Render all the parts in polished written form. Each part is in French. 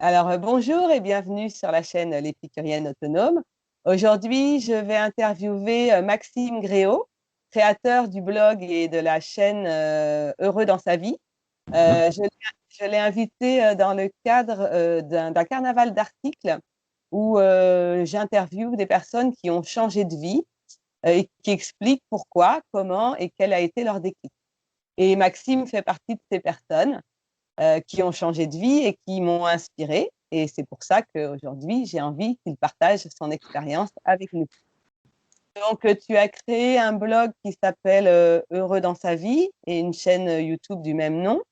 Alors, bonjour et bienvenue sur la chaîne L'Épicurienne Autonome. Aujourd'hui, je vais interviewer Maxime Gréau, créateur du blog et de la chaîne Heureux dans sa vie. Mhm. Je l'ai invité dans le cadre d'un carnaval d'articles où j'interviewe des personnes qui ont changé de vie et qui expliquent pourquoi, comment et quel a été leur déclic. Et Maxime fait partie de ces personnes qui ont changé de vie et qui m'ont inspirée. Et c'est pour ça qu'aujourd'hui, j'ai envie qu'il partage son expérience avec nous. Donc, tu as créé un blog qui s'appelle Heureux dans sa vie et une chaîne YouTube du même nom.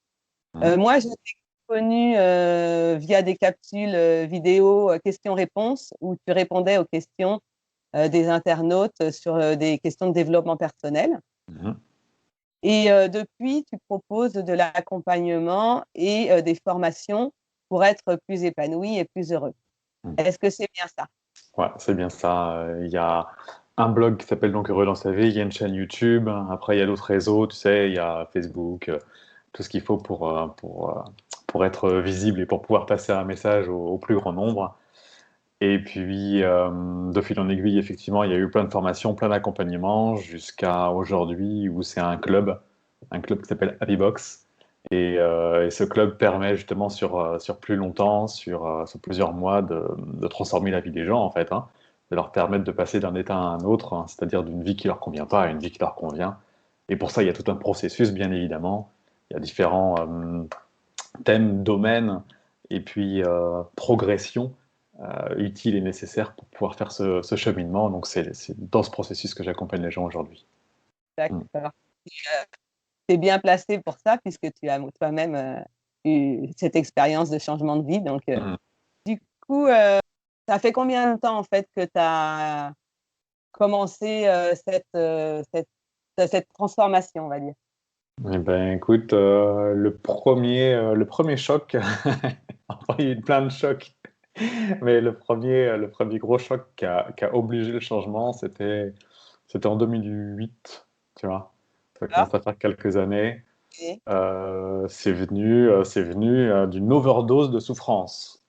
Mhm. Moi, je t'ai connu via des capsules vidéo questions-réponses où tu répondais aux questions des internautes sur des questions de développement personnel. Mhm. Et depuis, tu proposes de l'accompagnement et des formations pour être plus épanoui et plus heureux. Mhm. Est-ce que c'est bien ça? Ouais, c'est bien ça. Il y a un blog qui s'appelle donc Heureux dans sa vie, il y a une chaîne YouTube, après il y a d'autres réseaux, tu sais, il y a Facebook, tout ce qu'il faut pour être visible et pour pouvoir passer un message au plus grand nombre. Et puis, de fil en aiguille, effectivement, il y a eu plein de formations, plein d'accompagnements, jusqu'à aujourd'hui où c'est un club qui s'appelle Happy Box. Et ce club permet justement sur plus longtemps, sur plusieurs mois, de transformer la vie des gens, en fait, hein, de leur permettre de passer d'un état à un autre, hein, c'est-à-dire d'une vie qui leur convient pas à une vie qui leur convient. Et pour ça, il y a tout un processus, bien évidemment. Il y a différents thèmes, domaines, et puis progression utiles et nécessaires pour pouvoir faire ce cheminement. Donc c'est dans ce processus que j'accompagne les gens aujourd'hui. Mm. D'accord. Tu es bien placé pour ça puisque tu as toi-même eu cette expérience de changement de vie. Donc, Mm. du coup, ça fait combien de temps en fait que tu as commencé cette transformation, on va dire? Eh ben, écoute, le premier choc, enfin, il y a eu plein de chocs, mais le premier gros choc qui a obligé le changement, c'était en 2008, tu vois. Ça Ah, commence à faire quelques années. ok. C'est venu d'une overdose de souffrance.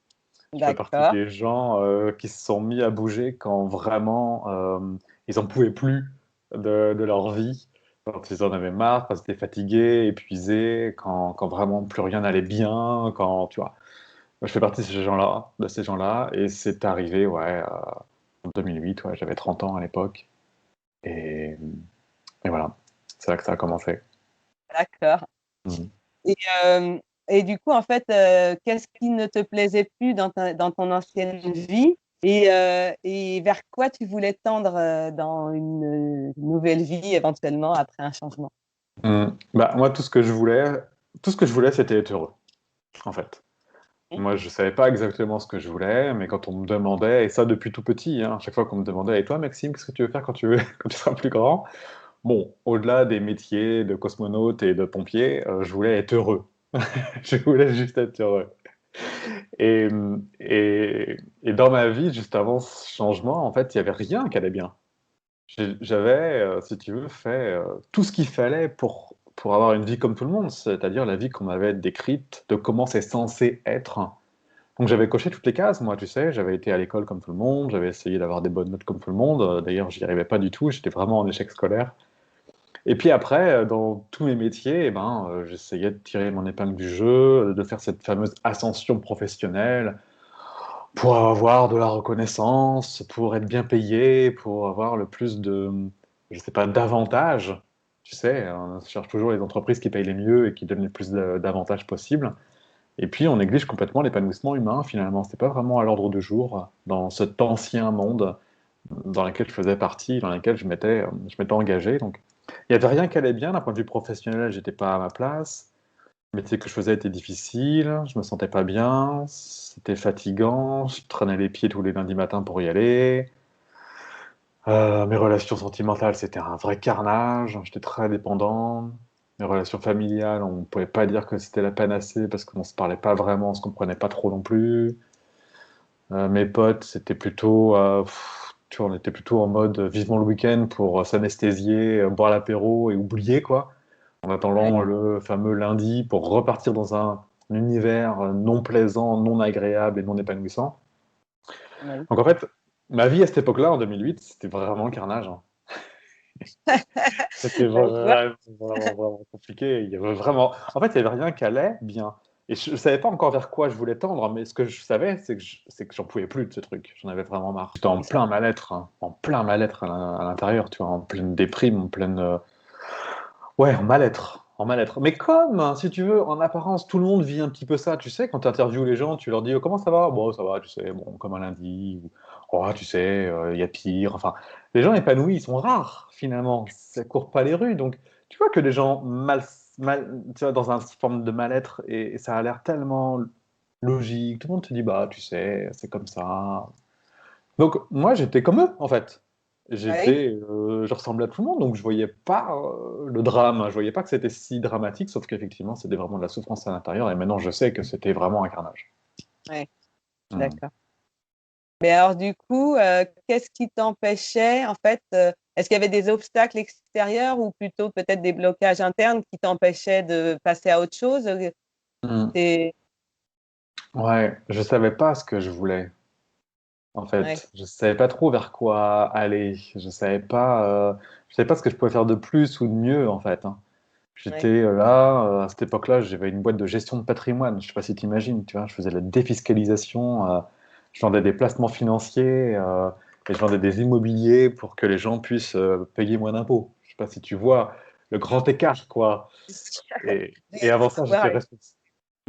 Je fais partie D'accord. des gens qui se sont mis à bouger quand vraiment ils en pouvaient plus de leur vie, quand ils en avaient marre, quand ils étaient fatigués, épuisés, quand vraiment plus rien n'allait bien, quand tu vois. Moi, je fais partie de ces gens-là, et c'est arrivé, ouais, en 2008, ouais, j'avais 30 ans à l'époque, et, et voilà, c'est là que ça a commencé. D'accord. Mhm. Et, euh, et du coup, en fait, qu'est-ce qui ne te plaisait plus dans ton ancienne vie et vers quoi tu voulais tendre dans une nouvelle vie éventuellement après un changement? Bah, moi, tout ce que je voulais, c'était être heureux, en fait. Hmm. Moi, je savais pas exactement ce que je voulais, mais quand on me demandait, et ça depuis tout petit, hein, à chaque fois qu'on me demandait, et toi, Maxime, qu'est-ce que tu veux faire quand quand tu seras plus grand? Bon, au-delà des métiers de cosmonaute et de pompier, je voulais être heureux. Je voulais juste être heureux. Et, et dans ma vie, juste avant ce changement, en fait, il y avait rien qui allait bien. J'avais, si tu veux, fait tout ce qu'il fallait pour avoir une vie comme tout le monde, c'est-à-dire la vie qu'on m'avait décrite de comment c'est censé être. Donc j'avais coché toutes les cases, moi, tu sais, j'avais été à l'école comme tout le monde, j'avais essayé d'avoir des bonnes notes comme tout le monde. D'ailleurs, j'y arrivais pas du tout, j'étais vraiment en échec scolaire. Et puis après, dans tous mes métiers, eh ben, j'essayais de tirer mon épingle du jeu, de faire cette fameuse ascension professionnelle pour avoir de la reconnaissance, pour être bien payé, pour avoir le plus de, je sais pas, d'avantages. Tu sais, on cherche toujours les entreprises qui payent les mieux et qui donnent le plus d'avantages possibles. Et puis, on néglige complètement l'épanouissement humain, finalement. C'était pas vraiment à l'ordre du jour dans cet ancien monde dans lequel je faisais partie, dans lequel je m'étais engagé. Donc, il n'y avait rien qui allait bien d'un point de vue professionnel, j'étais pas à ma place. Le métier que je faisais était difficile, je me sentais pas bien, c'était fatigant, je traînais les pieds tous les lundis matins pour y aller. Mes relations sentimentales, c'était un vrai carnage, j'étais très dépendant. Mes relations familiales, on ne pouvait pas dire que c'était la panacée parce qu'on ne se parlait pas vraiment, on ne se comprenait pas trop non plus. Mes potes, c'était plutôt, tu vois, on était plutôt en mode vivement le week-end pour s'anesthésier, boire l'apéro et oublier, quoi, en attendant D'accord. le fameux lundi pour repartir dans un un univers non plaisant, non agréable et non épanouissant. Oui. Donc en fait, ma vie à cette époque-là, en 2008, c'était vraiment le carnage, hein. C'était Bah, tu vois, vraiment compliqué. Il y avait vraiment... En fait, il n'y avait rien qui allait bien. Et je ne savais pas encore vers quoi je voulais tendre, mais ce que je savais, c'est que j'en pouvais plus de ce truc. J'en avais vraiment marre. J'étais en plein mal-être, hein, en plein mal-être à l'intérieur, tu vois, en pleine déprime, en pleine... Ouais, en mal-être. En mal-être. Mais comme, hein, si tu veux, en apparence, tout le monde vit un petit peu ça. Tu sais, quand tu interviews les gens, tu leur dis comment ça va? Bon, ça va, tu sais, bon, comme un lundi. Ou, oh, tu sais, il y a pire. Enfin, les gens épanouis, ils sont rares, finalement. Ça court pas les rues. Donc, tu vois que des gens tu vois, dans une forme de mal-être, et ça a l'air tellement logique. Tout le monde te dit, bah, tu sais, c'est comme ça. Donc moi j'étais comme eux en fait. oui. Je ressemblais à tout le monde, donc je voyais pas le drame, hein. Je voyais pas que c'était si dramatique, sauf qu'effectivement c'était vraiment de la souffrance à l'intérieur, et maintenant je sais que c'était vraiment un carnage. Ouais, Hmm. d'accord. Mais alors du coup, qu'est-ce qui t'empêchait en fait, est-ce qu'il y avait des obstacles extérieurs ou plutôt peut-être des blocages internes qui t'empêchaient de passer à autre chose? Hmm. C'est Ouais, je savais pas ce que je voulais en ouais, fait. Je savais pas trop vers quoi aller. Je savais pas ce que je pouvais faire de plus ou de mieux en fait, hein. ouais. J'étais là, à cette époque-là, j'avais une boîte de gestion de patrimoine. Je sais pas si tu imagines, tu vois, je faisais la défiscalisation, je vendais des placements financiers et je vendais des immobiliers pour que les gens puissent payer moins d'impôts. Je sais pas si tu vois le grand écart, quoi. Et avant ça, Voir j'étais avec responsable.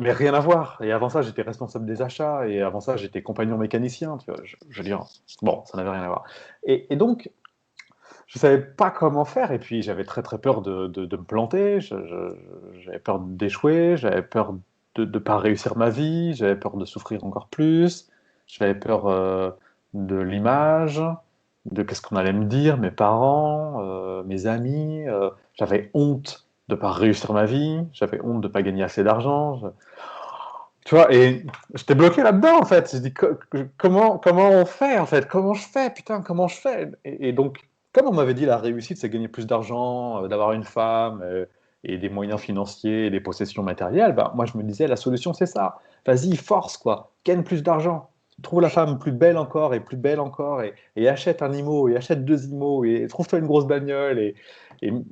Mais rien à voir. Et avant ça, j'étais responsable des achats. Et avant ça, j'étais compagnon mécanicien. Tu vois, je veux dire, bon, ça n'avait rien à voir. Et donc, je savais pas comment faire, et puis j'avais très très peur de me planter, j'avais peur d'échouer, j'avais peur de ne pas réussir ma vie, j'avais peur de souffrir encore plus, j'avais peur de l'image, de qu'est-ce qu'on allait me dire, mes parents, mes amis, j'avais honte de pas réussir ma vie, j'avais honte de pas gagner assez d'argent, tu vois, et j'étais bloqué là-dedans en fait. Je dis comment on fait en fait? Comment je fais? Putain, comment je fais? Et donc, comme on m'avait dit, la réussite, c'est gagner plus d'argent, d'avoir une femme, et des moyens financiers, et des possessions matérielles, bah, moi je me disais, la solution c'est ça. Vas-y, force quoi, gagne plus d'argent. Trouve la femme plus belle encore et plus belle encore, et achète un IMO, et achète deux IMO, et trouve-toi une grosse bagnole, et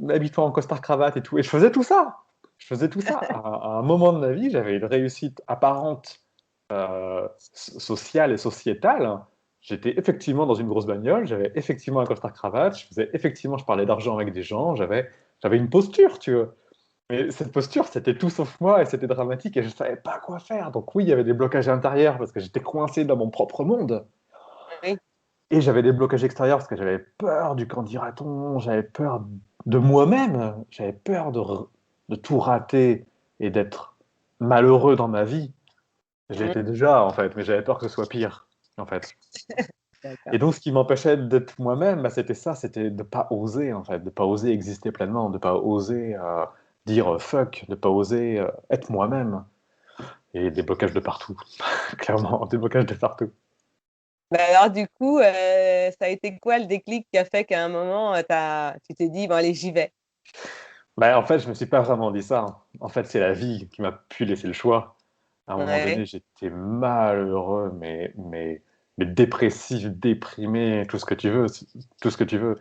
habille-toi en costard-cravate et tout. Et je faisais tout ça. Je faisais tout ça. À un moment de ma vie, j'avais une réussite apparente, sociale et sociétale. J'étais effectivement dans une grosse bagnole, j'avais effectivement un costard-cravate, je parlais d'argent avec des gens, j'avais une posture, tu vois. Mais cette posture, c'était tout sauf moi, et c'était dramatique, et je ne savais pas quoi faire. Donc oui, il y avait des blocages intérieurs parce que j'étais coincé dans mon propre monde. oui. Et j'avais des blocages extérieurs parce que j'avais peur du qu'en dira-t-on, j'avais peur de moi-même, j'avais peur de tout rater et d'être malheureux dans ma vie. Je Mmh, l'étais déjà, en fait, mais j'avais peur que ce soit pire, en fait. d'accord. Et donc, ce qui m'empêchait d'être moi-même, bah, c'était ça, c'était de ne pas oser, en fait, de ne pas oser exister pleinement, de ne pas oser dire fuck, de ne pas oser être moi-même. Et des blocages de partout, clairement, des blocages de partout. Bah, alors du coup, ça a été quoi le déclic qui a fait qu'à un moment, tu t'es dit: «Bon allez, j'y vais»? Bah, en fait, je me suis pas vraiment dit ça, hein. En fait, c'est la vie qui m'a pu laisser le choix. À un moment Ouais. donné, j'étais malheureux, mais dépressif, déprimé, tout ce que tu veux, tout ce que tu veux.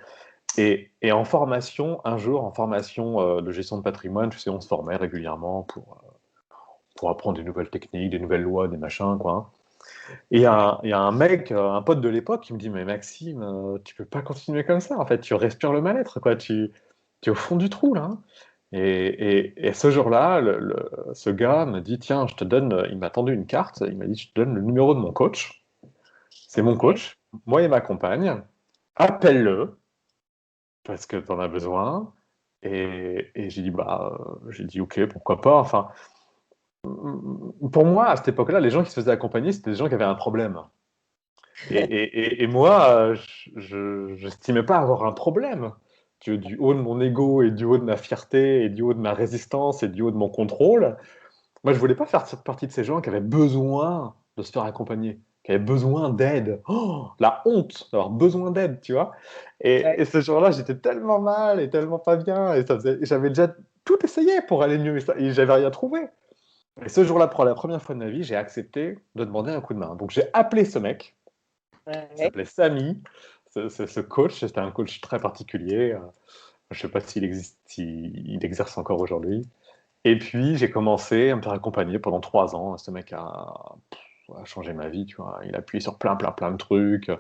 Et en formation, un jour, en formation de gestion de patrimoine, tu sais, on se formait régulièrement pour apprendre des nouvelles techniques, des nouvelles lois, des machins, quoi, hein. Et il y a un mec, un pote de l'époque, qui me dit, mais Maxime, tu peux pas continuer comme ça, en fait, tu respires le mal-être, quoi, tu es au fond du trou, là, hein. Et ce jour-là, ce gars me dit, tiens, je te donne, il m'a tendu une carte, il m'a dit, je te donne le numéro de mon coach, c'est mon OK. coach, moi et ma compagne, appelle-le, parce que tu en as besoin. Et j'ai dit, bah, j'ai dit, ok, pourquoi pas, enfin, pour moi, à cette époque-là, les gens qui se faisaient accompagner, c'était des gens qui avaient un problème. Et moi, je n'estimais pas avoir un problème. Du haut de mon ego et du haut de ma fierté et du haut de ma résistance et du haut de mon contrôle, moi, je voulais pas faire partie de ces gens qui avaient besoin de se faire accompagner, qui avaient besoin d'aide. Oh, la honte d'avoir besoin d'aide, tu vois. Ouais. Et ce jour-là, j'étais tellement mal et tellement pas bien, et j'avais déjà tout essayé pour aller mieux, et j'avais rien trouvé. Et ce jour-là, pour la première fois de ma vie, j'ai accepté de demander un coup de main. Donc j'ai appelé ce mec, qui Ouais. s'appelait Samy, ce coach. C'était un coach très particulier. Je ne sais pas s'il exerce encore aujourd'hui. Et puis j'ai commencé à me faire accompagner pendant 3 ans. Ce mec a changé ma vie, tu vois. Il a appuyé sur plein, plein, plein de trucs. Il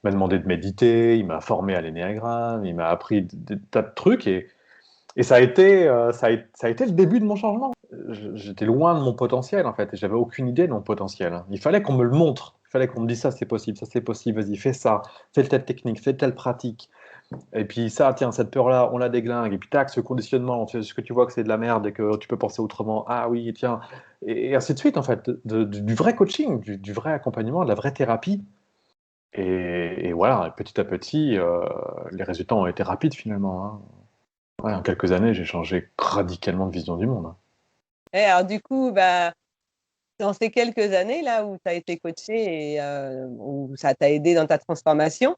m'a demandé de méditer, il m'a formé à l'énéagramme, il m'a appris des tas de trucs. Et ça a été le début de mon changement. J'étais loin de mon potentiel, en fait, et j'avais aucune idée de mon potentiel. Il fallait qu'on me le montre. Il fallait qu'on me dise ça c'est possible, vas-y, fais ça, fais telle technique, fais telle pratique. Et puis ça, tiens, cette peur-là, on la déglingue. Et puis tac, ce conditionnement, ce que tu vois que c'est de la merde et que tu peux penser autrement, ah oui, tiens. Et ainsi de suite, en fait, du vrai coaching, du vrai accompagnement, de la vraie thérapie. Et voilà, petit à petit, les résultats ont été rapides finalement, hein. Ouais, en quelques années, j'ai changé radicalement de vision du monde. Et alors du coup, bah, dans ces quelques années là où tu as été coaché et où ça t'a aidé dans ta transformation,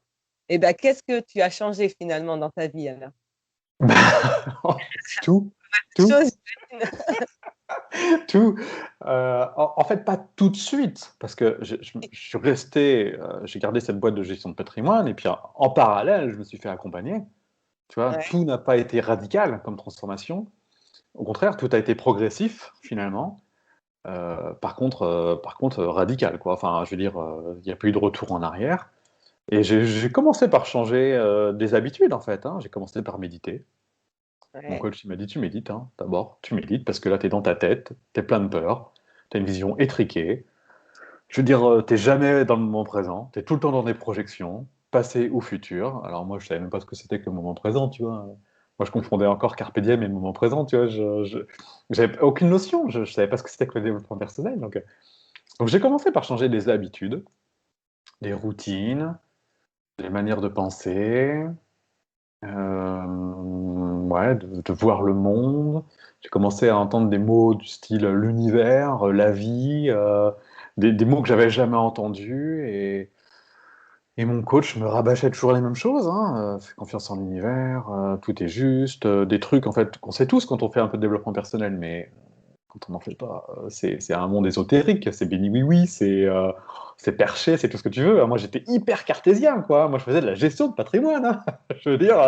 et ben qu'est-ce que tu as changé finalement dans ta vie alors? Tout, tout, Chose tout. En fait, pas tout de suite, parce que je suis resté, j'ai gardé cette boîte de gestion de patrimoine, et puis en parallèle, je me suis fait accompagner. Tu vois, ouais, tout n'a pas été radical comme transformation. Au contraire, tout a été progressif finalement. Par contre, radical, quoi. Enfin, je veux dire, il n'y a pas eu de retour en arrière. Et j'ai commencé par changer des habitudes, en fait, hein. J'ai commencé par méditer. Mon ouais, coach il m'a dit, tu médites, hein, d'abord. Tu médites parce que là, tu es dans ta tête, tu es plein de peur, tu as une vision étriquée. Je veux dire, tu n'es jamais dans le moment présent, tu es tout le temps dans des projections, passé ou futur. Alors moi, je savais même pas ce que c'était que le moment présent, tu vois. Moi, je confondais encore carpe diem et le moment présent, tu vois. J'avais aucune notion, je savais pas ce que c'était que le développement personnel. Donc j'ai commencé par changer des habitudes, des routines, des manières de penser, ouais, de voir le monde. J'ai commencé à entendre des mots du style l'univers, la vie, des mots que j'avais jamais entendus. Et mon coach me rabâchait toujours les mêmes choses, hein. Fais confiance en l'univers, tout est juste, des trucs en fait qu'on sait tous quand on fait un peu de développement personnel, mais quand on n'en fait pas, c'est un monde ésotérique, c'est béni oui oui, c'est perché, c'est tout ce que tu veux. Alors moi j'étais hyper cartésien, quoi. Moi je faisais de la gestion de patrimoine, hein. Je veux dire,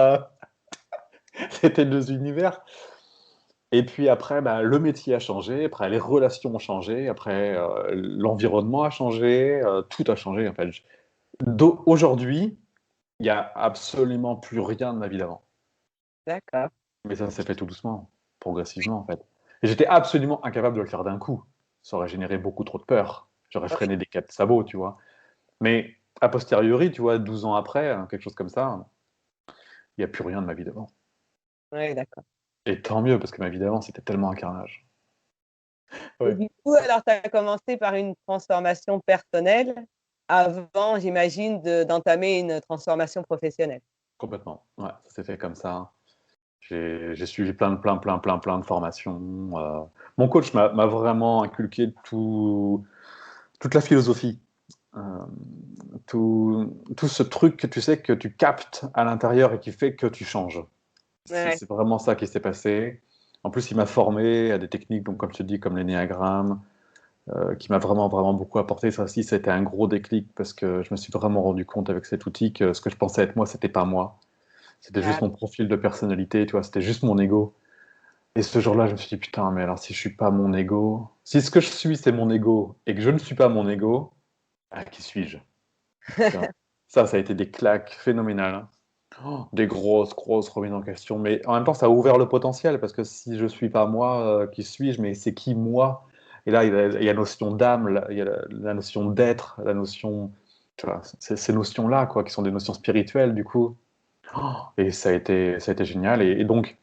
c'était deux univers. Et puis après, bah, le métier a changé, après les relations ont changé, après l'environnement a changé, tout a changé en fait. Aujourd'hui, il n'y a absolument plus rien de ma vie d'avant. d'accord. Mais ça s'est fait tout doucement, progressivement en fait. Et j'étais absolument incapable de le faire d'un coup. Ça aurait généré beaucoup trop de peur. J'aurais Oui, freiné des quatre sabots, tu vois. Mais a posteriori, tu vois, 12 ans après, quelque chose comme ça, il n'y a plus rien de ma vie d'avant. ouais, d'accord. Et tant mieux, parce que ma vie d'avant, c'était tellement un carnage. Et Ouais, du coup, alors tu as commencé par une transformation personnelle avant, j'imagine, d'entamer une transformation professionnelle? complètement. Ouais, ça s'est fait comme ça. J'ai suivi plein de formations. Mon coach m'a vraiment inculqué toute la philosophie. Euh, tout ce truc que tu sais que tu captes à l'intérieur et qui fait que tu changes. Ouais, C'est vraiment ça qui s'est passé. En plus, il m'a formé à des techniques, donc comme je te dis, comme l'énéagramme, qui m'a vraiment, vraiment beaucoup apporté. Ça aussi, ça a été un gros déclic parce que je me suis vraiment rendu compte avec cet outil que ce que je pensais être moi, c'était pas moi. C'était juste ah, mon profil de personnalité, tu vois, c'était juste mon ego. Et ce jour-là, je me suis dit, putain, mais alors si je suis pas mon ego, si ce que je suis, c'est mon ego, et que je ne suis pas mon ego, ah, qui suis-je? Tu vois. Ça a été des claques phénoménales, hein. Oh, des grosses, grosses remises en question. Mais en même temps, ça a ouvert le potentiel, parce que si je suis pas moi, qui suis-je? Mais c'est qui moi? Et là, il y a la notion d'âme, il y a la notion d'être, la notion, tu vois, ces notions-là, quoi, qui sont des notions spirituelles, du coup. Oh, et ça a été génial. Et donc,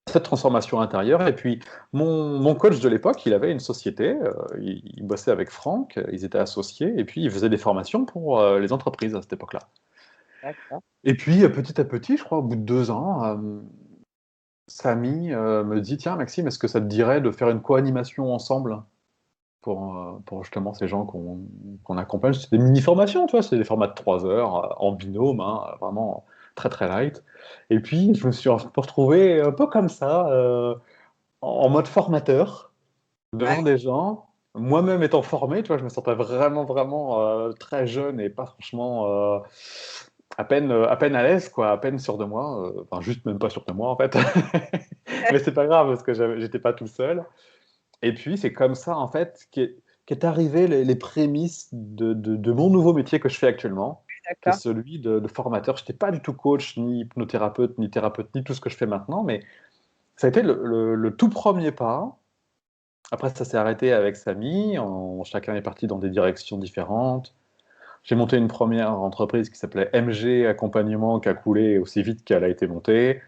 cette transformation intérieure. Et puis, mon coach de l'époque, il avait une société, il bossait avec Franck, ils étaient associés, et puis il faisait des formations pour les entreprises à cette époque-là. d'accord. Et puis, petit à petit, je crois, au bout de 2 ans, Samy me dit, tiens, Maxime, est-ce que ça te dirait de faire une co-animation ensemble pour justement ces gens qu'on accompagne? C'est des mini-formations, tu vois, c'est des formats de 3 heures, en binôme, hein, vraiment très très light. Et puis, je me suis retrouvé un peu comme ça, en mode formateur. devant des gens. Moi-même étant formé, tu vois, je me sentais vraiment, vraiment très jeune et pas franchement à peine à l'aise, quoi, à peine sûr de moi. Enfin, juste même pas sûr de moi, en fait. Mais c'est pas grave parce que j'étais pas tout seul. Et puis, c'est comme ça, en fait, qu'est arrivé les prémices de mon nouveau métier que je fais actuellement, qui est D'accord. celui de formateur. Je n'étais pas du tout coach, ni hypnothérapeute, ni thérapeute, ni tout ce que je fais maintenant, mais ça a été le tout premier pas. Après, ça s'est arrêté avec Samy. Chacun est parti dans des directions différentes. J'ai monté une première entreprise qui s'appelait MG Accompagnement, qui a coulé aussi vite qu'elle a été montée.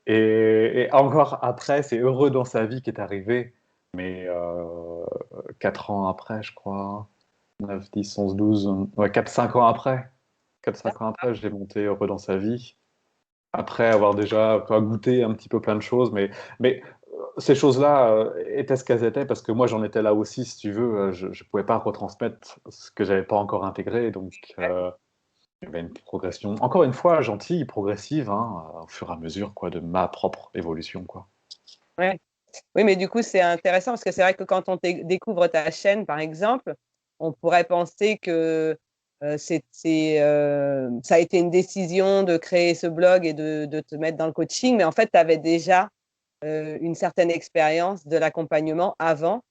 Et encore après, c'est Heureux dans sa vie qui est arrivé, mais 4 ans après, je crois. 9, 10, 11, 12, ouais, 4, 5 ans après. 4, 5 ans après, j'ai monté Heureux dans sa vie. Après avoir déjà pas goûté un petit peu plein de choses, mais ces choses-là étaient ce qu'elles étaient parce que moi j'en étais là aussi, si tu veux, je ne pouvais pas retransmettre ce que j'avais pas encore intégré, donc il y avait une progression, encore une fois, gentille, progressive, hein, au fur et à mesure quoi, de ma propre évolution, quoi. Ouais. Oui, mais du coup, c'est intéressant parce que c'est vrai que quand on découvre ta chaîne, par exemple, on pourrait penser que ça a été une décision de créer ce blog et de te mettre dans le coaching, mais en fait, tu avais déjà une certaine expérience de l'accompagnement avant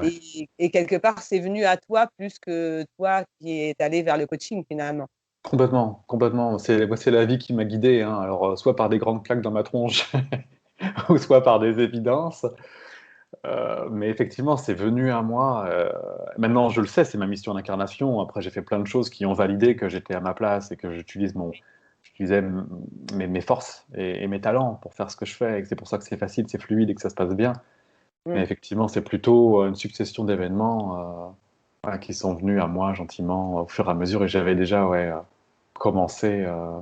Ouais. et quelque part, c'est venu à toi plus que toi qui est allé vers le coaching finalement. Complètement, complètement. Moi, c'est la vie qui m'a guidé, hein. Alors, soit par des grandes claques dans ma tronche, ou soit par des évidences. Mais effectivement, c'est venu à moi. Maintenant, je le sais, c'est ma mission d'incarnation. Après, j'ai fait plein de choses qui ont validé que j'étais à ma place et que j'utilisais mes forces et mes talents pour faire ce que je fais. Et que c'est pour ça que c'est facile, c'est fluide et que ça se passe bien. Mais Mm. effectivement, c'est plutôt une succession d'événements voilà, qui sont venus à moi gentiment au fur et à mesure. Et j'avais déjà commencé, euh,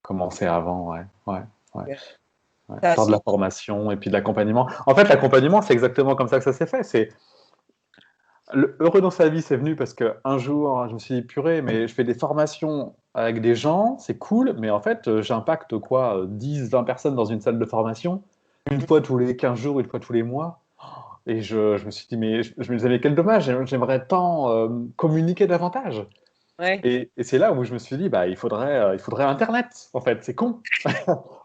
commencé avant, ouais, ouais, ouais. Ouais, Ça a par de la su- formation et puis de l'accompagnement. En fait, l'accompagnement, c'est exactement comme ça que ça s'est fait. C'est heureux dans sa vie, c'est venu parce que un jour, je me suis dit, purée, mais je fais des formations avec des gens, c'est cool, mais en fait, j'impacte quoi, 10, 20 personnes dans une salle de formation, une fois tous les 15 jours, une fois tous les mois. Et je me suis dit, mais je me disais, mais quel dommage, j'aimerais tant communiquer davantage. Ouais, Et c'est là où je me suis dit, bah, il faudrait Internet, en fait, c'est con.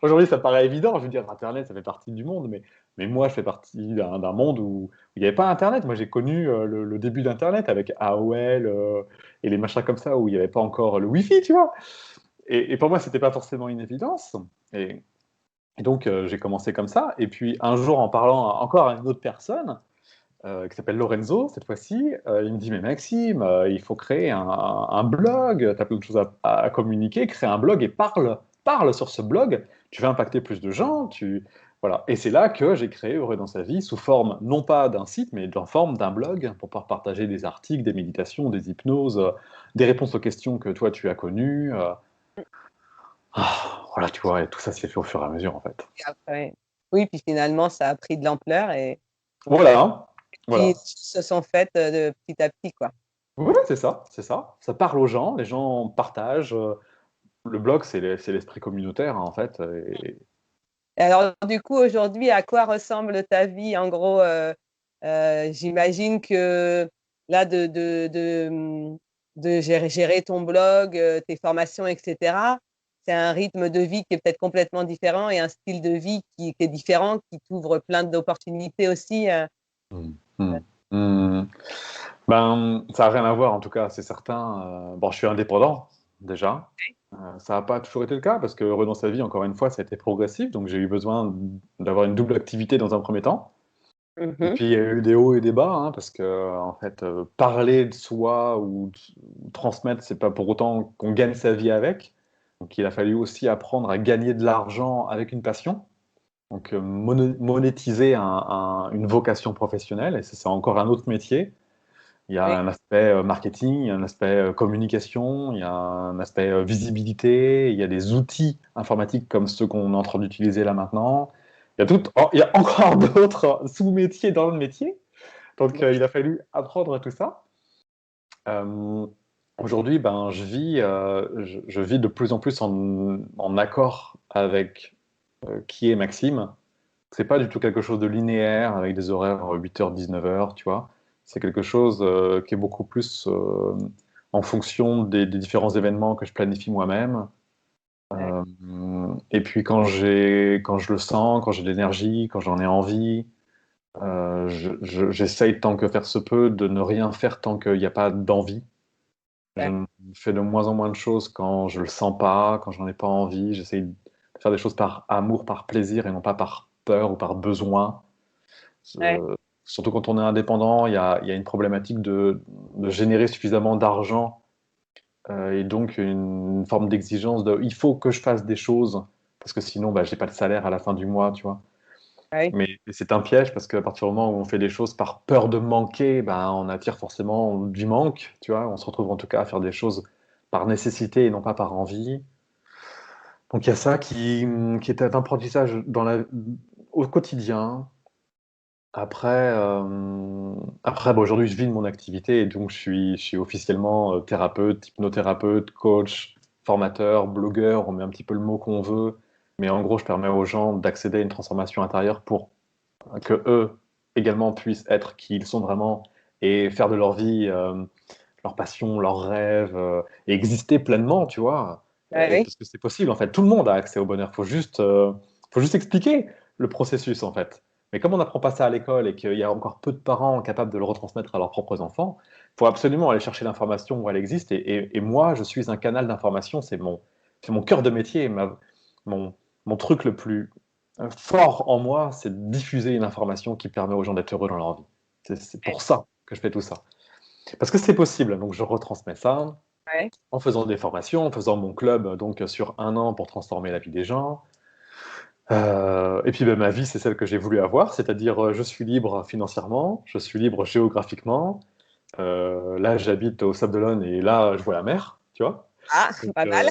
Aujourd'hui, ça paraît évident, je veux dire, Internet, ça fait partie du monde, mais moi, je fais partie d'un monde où il n'y avait pas Internet. Moi, j'ai connu le début d'Internet avec AOL et les machins comme ça, où il n'y avait pas encore le Wi-Fi, tu vois. Et pour moi, c'était pas forcément une évidence. Et, et donc, j'ai commencé comme ça. Et puis, un jour, en parlant encore à une autre personne, qui s'appelle Lorenzo, cette fois-ci. Il me dit, mais Maxime, il faut créer un blog, tu as plein de choses à communiquer, crée un blog et parle sur ce blog, tu vas impacter plus de gens. Voilà. Et c'est là que j'ai créé Heureux dans sa vie, sous forme non pas d'un site, mais en forme d'un blog, pour pouvoir partager des articles, des méditations, des hypnoses, des réponses aux questions que toi tu as connues. Voilà, tu vois, et tout ça s'est fait au fur et à mesure, en fait. et après, oui, puis finalement, ça a pris de l'ampleur et Voilà, hein. puis les Voilà. choses se sont faites de petit à petit, quoi. Ouais, c'est ça, c'est ça. Ça parle aux gens, les gens partagent. Le blog, c'est l'esprit communautaire, hein, en fait. Et alors, du coup, aujourd'hui, à quoi ressemble ta vie? En gros, j'imagine que là, de gérer ton blog, tes formations, etc., c'est un rythme de vie qui est peut-être complètement différent et un style de vie qui est différent, qui t'ouvre plein d'opportunités aussi. Mm, mm, mm. Ben, ça n'a rien à voir, en tout cas, c'est certain. Bon, je suis indépendant, déjà. Ça n'a pas toujours été le cas, parce que Heureux dans sa vie, encore une fois, ça a été progressif, donc j'ai eu besoin d'avoir une double activité dans un premier temps. Et Mhm. puis, il y a eu des hauts et des bas, hein, parce que, en fait, parler de soi ou transmettre, c'est pas pour autant qu'on gagne sa vie avec. Donc, il a fallu aussi apprendre à gagner de l'argent avec une passion. Donc, monétiser une vocation professionnelle, et ça, c'est encore un autre métier. Il y a Oui, un aspect marketing, il y a un aspect communication, il y a un aspect visibilité, il y a des outils informatiques comme ceux qu'on est en train d'utiliser là maintenant. Il y a encore d'autres sous-métiers dans le métier. Donc, oui, il a fallu apprendre tout ça. Euh, Aujourd'hui, ben, je vis de plus en plus en accord avec qui est Maxime. C'est pas du tout quelque chose de linéaire avec des horaires 8h, 19h, tu vois. C'est quelque chose qui est beaucoup plus en fonction des différents événements que je planifie moi-même. Ouais, Euh, et puis quand je le sens, quand j'ai de l'énergie, quand j'en ai envie, j'essaye tant que faire se peut de ne rien faire tant qu'il n'y a pas d'envie. Je ouais, fais de moins en moins de choses quand je le sens pas, quand j'en ai pas envie. J'essaye de faire des choses par amour, par plaisir et non pas par peur ou par besoin. ouais, Surtout quand on est indépendant, il y a une problématique de générer suffisamment d'argent et donc une forme d'exigence de il faut que je fasse des choses parce que sinon bah, j'ai pas de salaire à la fin du mois, tu vois. ouais, Mais c'est un piège parce qu'à partir du moment où on fait des choses par peur de manquer, ben, on attire forcément du manque, tu vois. On se retrouve en tout cas à faire des choses par nécessité et non pas par envie. Donc il y a ça qui est un apprentissage au quotidien. Après, bon, aujourd'hui, je vis de mon activité et donc je suis officiellement thérapeute, hypnothérapeute, coach, formateur, blogueur, on met un petit peu le mot qu'on veut. Mais en gros, je permets aux gens d'accéder à une transformation intérieure pour que eux également puissent être qui ils sont vraiment et faire de leur vie leur passion, leur rêve et exister pleinement, tu vois. ouais, Parce que c'est possible, en fait. Tout le monde a accès au bonheur. Faut juste expliquer le processus, en fait. Mais comme on n'apprend pas ça à l'école et qu'il y a encore peu de parents capables de le retransmettre à leurs propres enfants, il faut absolument aller chercher l'information où elle existe. Et moi, je suis un canal d'information. C'est mon cœur de métier. Mon, mon truc le plus fort en moi, c'est de diffuser une information qui permet aux gens d'être heureux dans leur vie. C'est pour ça que je fais tout ça. Parce que c'est possible, donc je retransmets ça ouais, en faisant des formations, en faisant mon club donc sur 1 an pour transformer la vie des gens. Et puis ben, ma vie, c'est celle que j'ai voulu avoir, c'est-à-dire je suis libre financièrement, je suis libre géographiquement. Là, j'habite au Sable d'Olonne et là, je vois la mer, tu vois. ah, Donc, pas mal.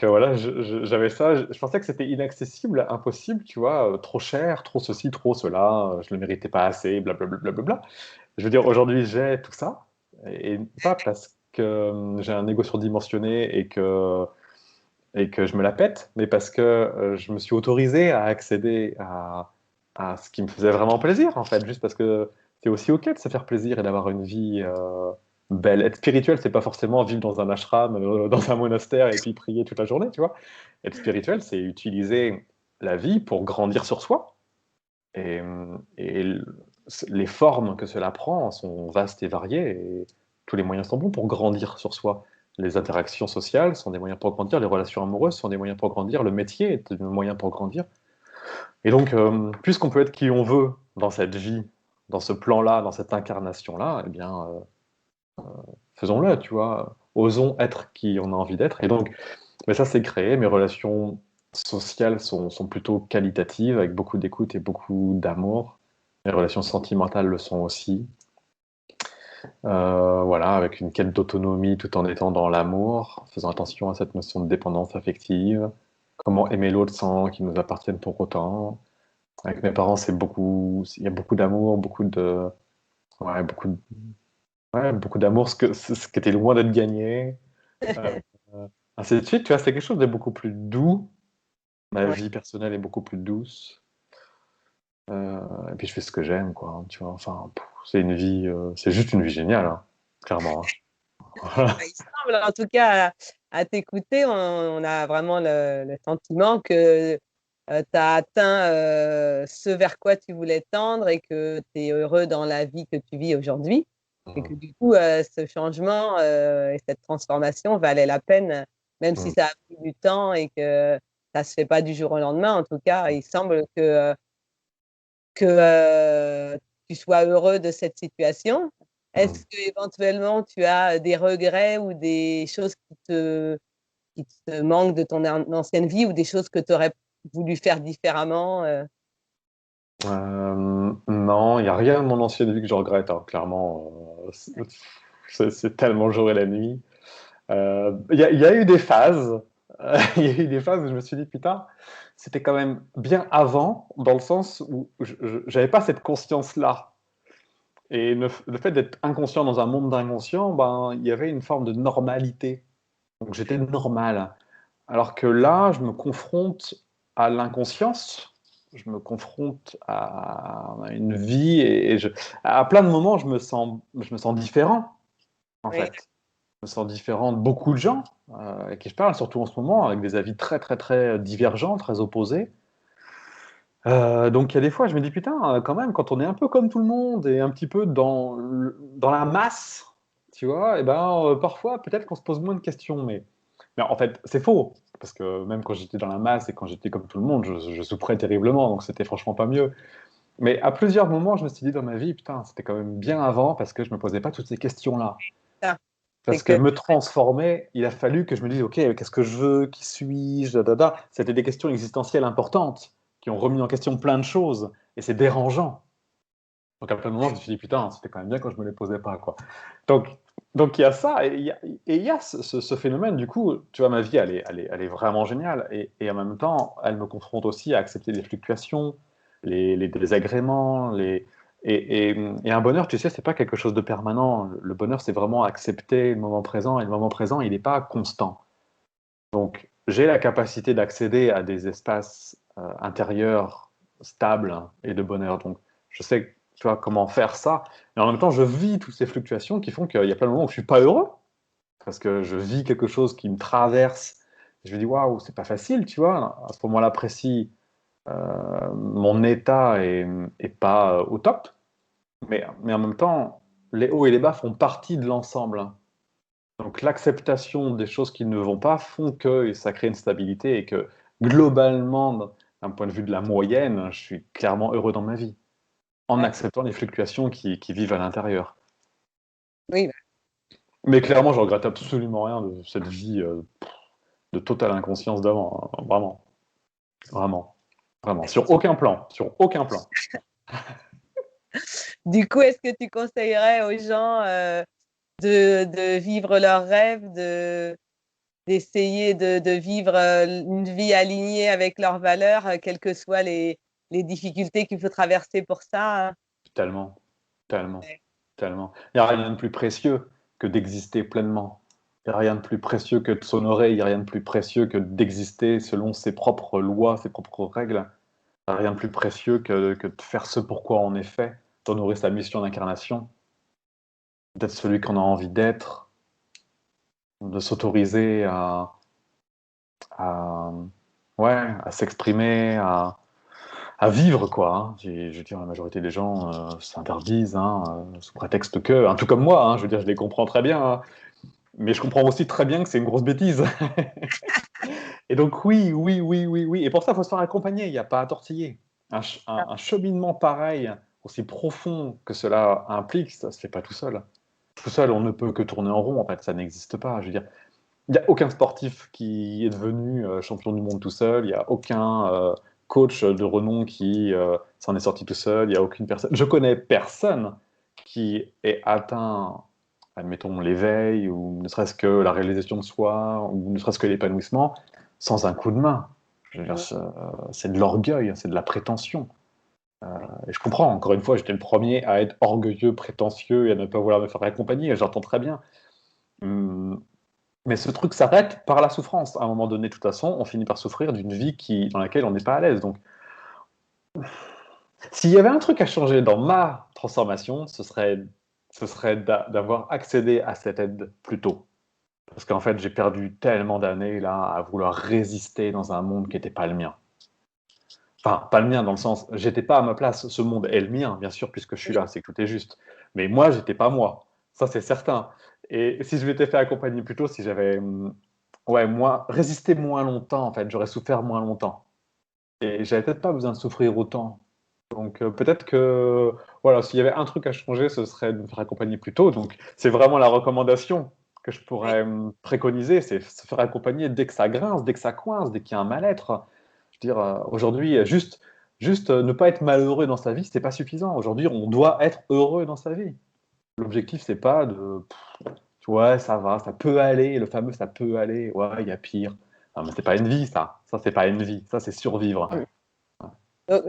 voilà, j'avais ça. Je pensais que c'était inaccessible, impossible, tu vois, trop cher, trop ceci, trop cela, je ne le méritais pas assez, blablabla. Bla. Je veux dire, aujourd'hui, j'ai tout ça, et pas parce que j'ai un ego surdimensionné et que je me la pète, mais parce que je me suis autorisé à accéder à ce qui me faisait vraiment plaisir, en fait, juste parce que c'est aussi OK de se faire plaisir et d'avoir une vie belle. Être spirituel, c'est pas forcément vivre dans un ashram, dans un monastère et puis prier toute la journée, tu vois. Être spirituel, c'est utiliser la vie pour grandir sur soi. Et, et les formes que cela prend sont vastes et variées, et tous les moyens sont bons pour grandir sur soi. Les interactions sociales sont des moyens pour grandir, les relations amoureuses sont des moyens pour grandir, le métier est un moyen pour grandir. Et donc, puisqu'on peut être qui on veut dans cette vie, dans ce plan-là, dans cette incarnation-là, eh bien, faisons-le, tu vois. Osons être qui on a envie d'être. Et donc, mais ça, c'est créé. Mes relations sociales sont plutôt qualitatives, avec beaucoup d'écoute et beaucoup d'amour. Mes relations sentimentales le sont aussi. Voilà, avec une quête d'autonomie tout en étant dans l'amour, faisant attention à cette notion de dépendance affective. Comment aimer l'autre sans qu'il nous appartienne pour autant. Avec mes parents, il y a beaucoup d'amour, ouais, beaucoup d'amour, ce qui était loin d'être gagné. Euh, Ainsi de suite, tu vois, c'est quelque chose de beaucoup plus doux. Ma Ouais. vie personnelle est beaucoup plus douce. Et puis je fais ce que j'aime, quoi, hein, tu vois. Enfin, c'est une vie, c'est juste une vie géniale, hein, clairement, hein. Voilà. Bah, il semble en tout cas à t'écouter, on a vraiment le sentiment que, tu as atteint, ce vers quoi tu voulais tendre et que tu es heureux dans la vie que tu vis aujourd'hui et que Mm, du coup, ce changement, et cette transformation valait la peine, même si mm, ça a pris du temps et que ça se fait pas du jour au lendemain. En tout cas, il semble que tu sois heureux de cette situation. mm. Est-ce qu'éventuellement tu as des regrets ou des choses qui te manquent de ton ancienne vie ou des choses que tu aurais voulu faire différemment, Non, il n'y a rien de mon ancienne vie que je regrette, hein, clairement. C'est tellement le jour et la nuit. Il y a eu des phases. Il y a eu des phases où je me suis dit, putain, c'était quand même bien avant, dans le sens où j'avais pas cette conscience-là. Et le fait d'être inconscient dans un monde d'inconscient, ben, il y avait une forme de normalité. Donc j'étais normal. Alors que là, je me confronte à l'inconscience. je me confronte à une vie et à plein de moments, je me sens différent, en Oui, fait. Je me sens différent de beaucoup de gens avec qui je parle, surtout en ce moment, avec des avis très, très, très divergents, très opposés. Donc il y a des fois, je me dis, putain, quand même, quand on est un peu comme tout le monde et un petit peu dans la masse, tu vois, et ben, parfois, peut-être qu'on se pose moins de questions. Mais en fait, c'est faux. Parce que même quand j'étais dans la masse et quand j'étais comme tout le monde, je souffrais terriblement, donc c'était franchement pas mieux. Mais à plusieurs moments, je me suis dit dans ma vie, putain, c'était quand même bien avant parce que je me posais pas toutes ces questions-là. ça. C'est Parce que que me transformer, il a fallu que je me dise, OK, qu'est-ce que je veux, qui suis-je, da, da, da. C'était des questions existentielles importantes qui ont remis en question plein de choses et c'est dérangeant. Donc à plein de moments, je me suis dit, putain, c'était quand même bien quand je me les posais pas, quoi. Donc, donc il y a ça et il y a ce phénomène, du coup, tu vois, ma vie, elle est vraiment géniale et en même temps, elle me confronte aussi à accepter les fluctuations, les désagréments, et un bonheur, tu sais, c'est pas quelque chose de permanent. Le bonheur, c'est vraiment accepter le moment présent et le moment présent, il n'est pas constant. Donc, j'ai la capacité d'accéder à des espaces intérieurs stables et de bonheur. Donc, je sais, tu vois, comment faire ça. Mais en même temps, je vis toutes ces fluctuations qui font qu'il y a plein de moments où je suis pas heureux parce que je vis quelque chose qui me traverse. Je me dis, waouh, c'est pas facile, tu vois. À ce moment-là précis, mon état est pas au top. Mais en même temps, les hauts et les bas font partie de l'ensemble. Donc l'acceptation des choses qui ne vont pas font que ça crée une stabilité et que globalement, d'un point de vue de la moyenne, je suis clairement heureux dans ma vie, en ouais, acceptant les fluctuations qui vivent à l'intérieur. oui, Mais clairement, je regrette absolument rien de cette vie de totale inconscience d'avant, hein. Vraiment, vraiment, vraiment. Sur aucun plan, sur aucun plan. du coup, est-ce que tu conseillerais aux gens de vivre leurs rêves, d'essayer de vivre une vie alignée avec leurs valeurs, quelles que soient les difficultés qu'il faut traverser pour ça, hein? Tellement, tellement, Ouais. tellement. Il n'y a rien de plus précieux que d'exister pleinement. Il n'y a rien de plus précieux que de s'honorer, il n'y a rien de plus précieux que d'exister selon ses propres lois, ses propres règles. Il n'y a rien de plus précieux que de faire ce pourquoi on est fait, d'honorer sa mission d'incarnation, d'être celui qu'on a envie d'être, de s'autoriser à, ouais, à s'exprimer, à vivre, quoi, hein. Je veux dire, la majorité des gens s'interdisent, hein, sous prétexte que, un peu comme moi, hein, je veux dire, je les comprends très bien, hein, mais je comprends aussi très bien que c'est une grosse bêtise. Et donc, oui, oui, oui, oui, oui. Et pour ça, il faut se faire accompagner, il n'y a pas à tortiller. Un cheminement pareil, aussi profond que cela implique, ça ne se fait pas tout seul. Tout seul, on ne peut que tourner en rond, en fait, ça n'existe pas. Je veux dire, il n'y a aucun sportif qui est devenu champion du monde tout seul. Il n'y a aucun coach de renom qui s'en est sorti tout seul. Il n'y a aucune personne. Je connais personne qui ait atteint, admettons, l'éveil ou ne serait-ce que la réalisation de soi ou ne serait-ce que l'épanouissement sans un coup de main. Je veux dire, c'est de l'orgueil, c'est de la prétention. Et je comprends. Encore une fois, j'étais le premier à être orgueilleux, prétentieux et à ne pas vouloir me faire accompagner. J'entends très bien. Hum, mais ce truc s'arrête par la souffrance. À un moment donné, de toute façon, on finit par souffrir d'une vie dans laquelle on n'est pas à l'aise. Donc, s'il y avait un truc à changer dans ma transformation, ce serait d'avoir accédé à cette aide plus tôt. Parce qu'en fait, j'ai perdu tellement d'années là à vouloir résister dans un monde qui n'était pas le mien. Enfin, pas le mien dans le sens, j'étais pas à ma place. Ce monde est le mien, bien sûr, puisque je suis Oui, là, c'est que tout est juste. Mais moi, j'étais pas moi. Ça, c'est certain. Et si je m'étais fait accompagner plus tôt, si j'avais ouais, moi, résister moins longtemps, en fait, j'aurais souffert moins longtemps. Et j'avais peut-être pas besoin de souffrir autant. Donc peut-être que, voilà, s'il y avait un truc à changer, ce serait de me faire accompagner plus tôt. Donc c'est vraiment la recommandation que je oui, pourrais préconiser, c'est se faire accompagner dès que ça grince, dès que ça coince, dès qu'il y a un mal-être. Je veux dire, aujourd'hui, juste ne pas être malheureux dans sa vie, c'est pas suffisant. Aujourd'hui, on doit être heureux dans sa vie. L'objectif, c'est pas de ouais, ça va, ça peut aller, le fameux ça peut aller, ouais, il y a pire. Non, mais c'est pas une vie, ça. Ça, c'est pas une vie. Ça, c'est survivre. oui.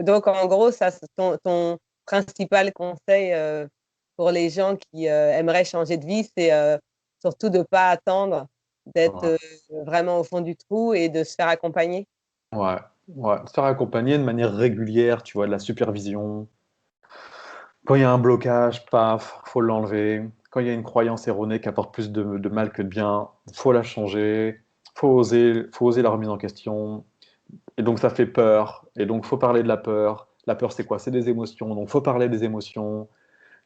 Donc, en gros, ça, ton principal conseil pour les gens qui aimeraient changer de vie, c'est surtout de ne pas attendre d'être Ouais. vraiment au fond du trou et de se faire accompagner. Ouais. Ouais, se faire accompagner de manière régulière, tu vois, de la supervision. Quand il y a un blocage, paf, faut l'enlever. Quand il y a une croyance erronée qui apporte plus de mal que de bien, faut la changer. Faut oser la remise en question. Et donc ça fait peur. Et donc faut parler de la peur. La peur, c'est quoi? C'est des émotions. Donc faut parler des émotions.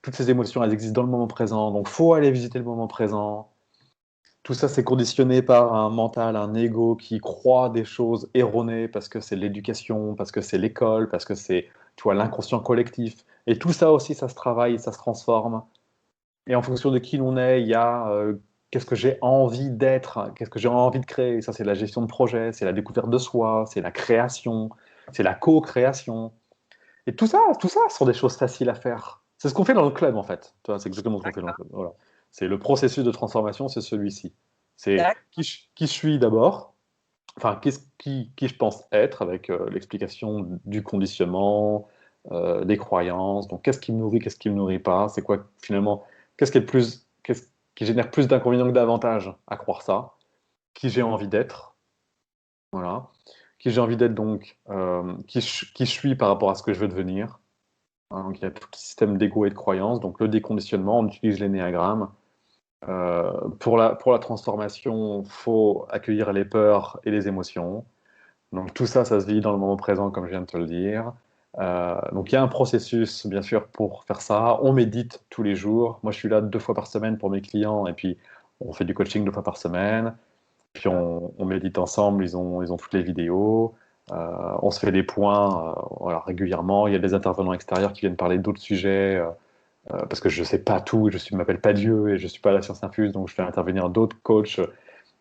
Toutes ces émotions, elles existent dans le moment présent. Donc faut aller visiter le moment présent. Tout ça, c'est conditionné par un mental, un ego qui croit des choses erronées parce que c'est l'éducation, parce que c'est l'école, parce que c'est, tu vois, l'inconscient collectif. Et tout ça aussi, ça se travaille, ça se transforme. Et en fonction de qui l'on est, il y a qu'est-ce que j'ai envie d'être, qu'est-ce que j'ai envie de créer. Ça, c'est la gestion de projet, c'est la découverte de soi, c'est la création, c'est la co-création. Et tout ça sont des choses faciles à faire. C'est ce qu'on fait dans le club, en fait. Tu vois, c'est exactement ce qu'on fait dans le club. Voilà. C'est le processus de transformation, c'est celui-ci. C'est D'accord. qui je suis d'abord, enfin, qui je pense être, avec l'explication du conditionnement, des croyances. Donc, qu'est-ce qui me nourrit, qu'est-ce qui me nourrit pas? C'est quoi, finalement, qu'est-ce qui est le plus, qu'est-ce qui génère plus d'inconvénients que d'avantages à croire ça? Qui j'ai envie d'être? Voilà. Qui j'ai envie d'être, donc, qui je suis par rapport à ce que je veux devenir. Hein, donc, il y a tout le système d'ego et de croyances. Donc, le déconditionnement, on utilise l'énéagramme. Pour la transformation, il faut accueillir les peurs et les émotions. Donc, tout ça, ça se vit dans le moment présent, comme je viens de te le dire. Donc, il y a un processus, bien sûr, pour faire ça. On médite tous les jours. Moi, je suis là 2 fois par semaine pour mes clients, et puis on fait du coaching 2 fois par semaine. Puis on médite ensemble, ils ont toutes les vidéos. On se fait des points voilà, régulièrement. Il y a des intervenants extérieurs qui viennent parler d'autres sujets parce que je ne sais pas tout, je ne m'appelle pas Dieu et je ne suis pas la science infuse, donc je fais intervenir d'autres coachs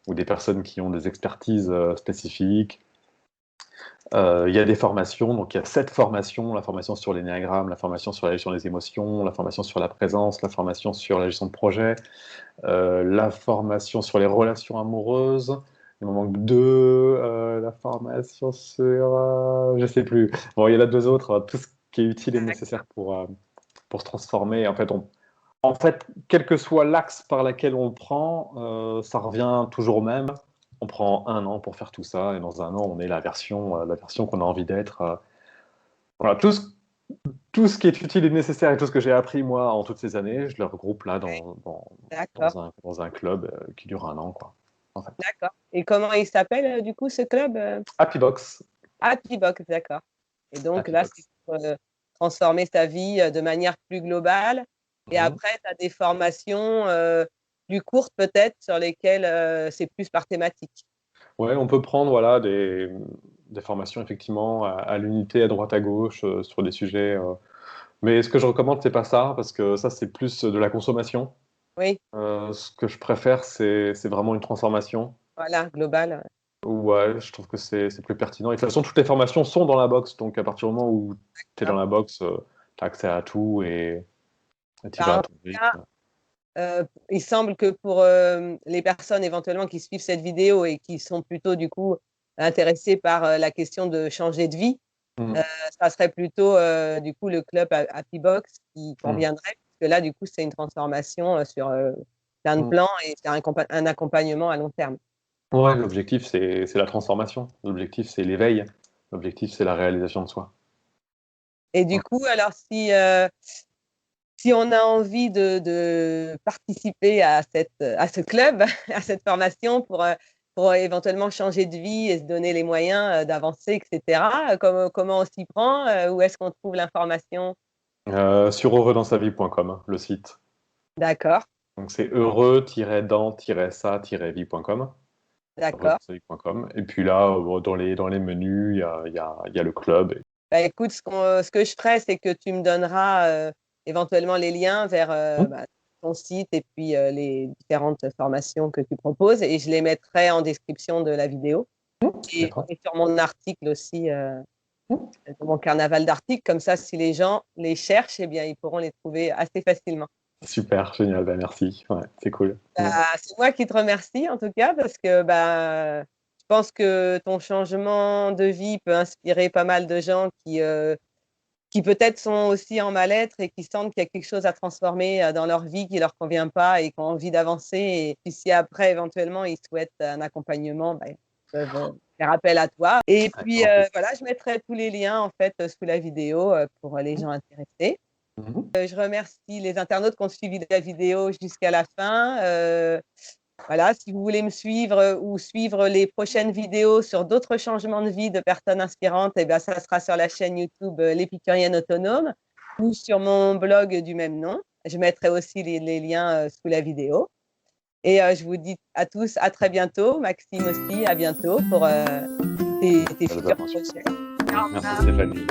ou des personnes qui ont des expertises spécifiques. Il y a des formations, donc il y a 7 formations, la formation sur l'énéagramme, la formation sur la gestion des émotions, la formation sur la présence, la formation sur la gestion de projet, la formation sur les relations amoureuses. Il m'en manque 2, la formation sur... je sais plus. Bon, il y en a 2 autres, tout ce qui est utile et nécessaire pour se transformer. En fait, quel que soit l'axe par lequel on le prend, ça revient toujours au même. On prend un an pour faire tout ça, et dans un an, on est la version qu'on a envie d'être. Voilà, tout ce qui est utile et nécessaire et tout ce que j'ai appris, moi, en toutes ces années, je le regroupe là D'accord. dans un club qui dure un an, quoi, en fait. D'accord. Et comment il s'appelle, du coup, ce club? Happy Box. Happy Box, d'accord. Et donc Happy là, c'est Box. pour transformer sa vie de manière plus globale. Et Mhm. après, tu as des formations plus courtes peut-être sur lesquelles c'est plus par thématique. Ouais, on peut prendre voilà, des formations effectivement à l'unité, à droite, à gauche, sur des sujets. Mais ce que je recommande, c'est pas ça, parce que ça, c'est plus de la consommation. Oui, Ce que je préfère, c'est vraiment une transformation. voilà, global. Ouais, je trouve que c'est plus pertinent. Et de toute façon, toutes les formations sont dans la box. Donc, à partir du moment où tu es dans D'accord. la box, tu as accès à tout et tu vas Bah, à en ton tout cas, rythme. il semble que pour les personnes éventuellement qui suivent cette vidéo et qui sont plutôt du coup intéressées par la question de changer de vie, Mm, ça serait plutôt du coup le club Happy Box qui mm, conviendrait, puisque là du coup c'est une transformation sur plein de mm. plans et c'est un accompagnement à long terme. Ouais, l'objectif, c'est la transformation. L'objectif, c'est l'éveil. L'objectif, c'est la réalisation de soi. Et Ouais. du coup, alors si on a envie de participer à ce club, à cette formation pour éventuellement changer de vie et se donner les moyens d'avancer, etc., comment on s'y prend? Où est-ce qu'on trouve l'information? Sur heureuxdansavie.com, le site. D'accord, Donc, c'est heureux-dans-sa-vie.com. d'accord. Heureuxdansavie.com. Et puis là, dans les menus, il y a le club. Bah, écoute, ce que je ferai, c'est que tu me donneras éventuellement les liens vers Mm, bah, ton site et puis les différentes formations que tu proposes et je les mettrai en description de la vidéo d'accord. et sur mon article aussi, Mm. de mon carnaval d'articles. Comme ça, si les gens les cherchent, eh bien, ils pourront les trouver assez facilement. Super, génial, bah, merci. Ouais, c'est cool. Bah, c'est moi qui te remercie en tout cas parce que bah, je pense que ton changement de vie peut inspirer pas mal de gens qui peut-être sont aussi en mal-être et qui sentent qu'il y a quelque chose à transformer dans leur vie qui leur convient pas et qui ont envie d'avancer. Et puis si après, éventuellement, ils souhaitent un accompagnement, bah, peuvent faire appel à toi. Et puis, D'accord. voilà, je mettrai tous les liens, en fait, sous la vidéo pour les gens intéressés. Mhm. Je remercie les internautes qui ont suivi la vidéo jusqu'à la fin. Voilà, si vous voulez me suivre ou suivre les prochaines vidéos sur d'autres changements de vie de personnes inspirantes, eh bien, ça sera sur la chaîne YouTube L'Épicurienne Autonome ou sur mon blog du même nom. Je mettrai aussi les liens sous la vidéo. Et je vous dis à tous à très bientôt. Maxime aussi, à bientôt pour tes futurs projets. Au Merci revoir. Stéphanie.